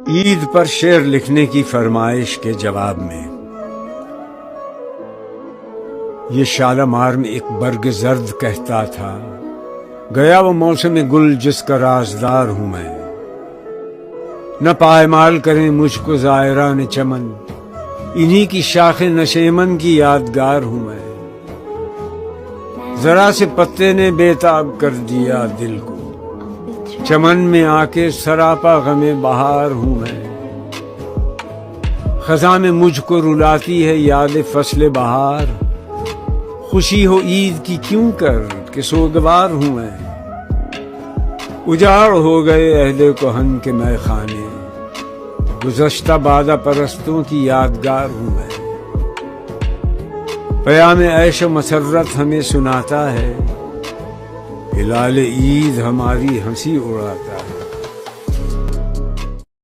ईद पर शेर लिखने की फरमाइश के जवाब में ये शालामार में एक बर्ग जर्द कहता था, गया वो मौसम गुल जिसका राजदार हूं मैं। न पायमाल करें मुझको ज़ायरान चमन, इन्हीं की शाखे नशेमन की यादगार हूं मैं। जरा से पत्ते ने बेताब कर दिया दिल को, चमन में आके सरापा गमे बहार हूं मैं। खजा में मुझको रुलाती है याद फसले बहार, खुशी हो ईद की क्यों कर कि सोगवार हूं मैं। उजाड़ हो गए अहले कोहन के मैखाने, गुज़श्ता बादा परस्तों की यादगार हूं मैं। पयाम ऐश मसर्रत हमें सुनाता है, हिलाल ईद हमारी हंसी उड़ाता है।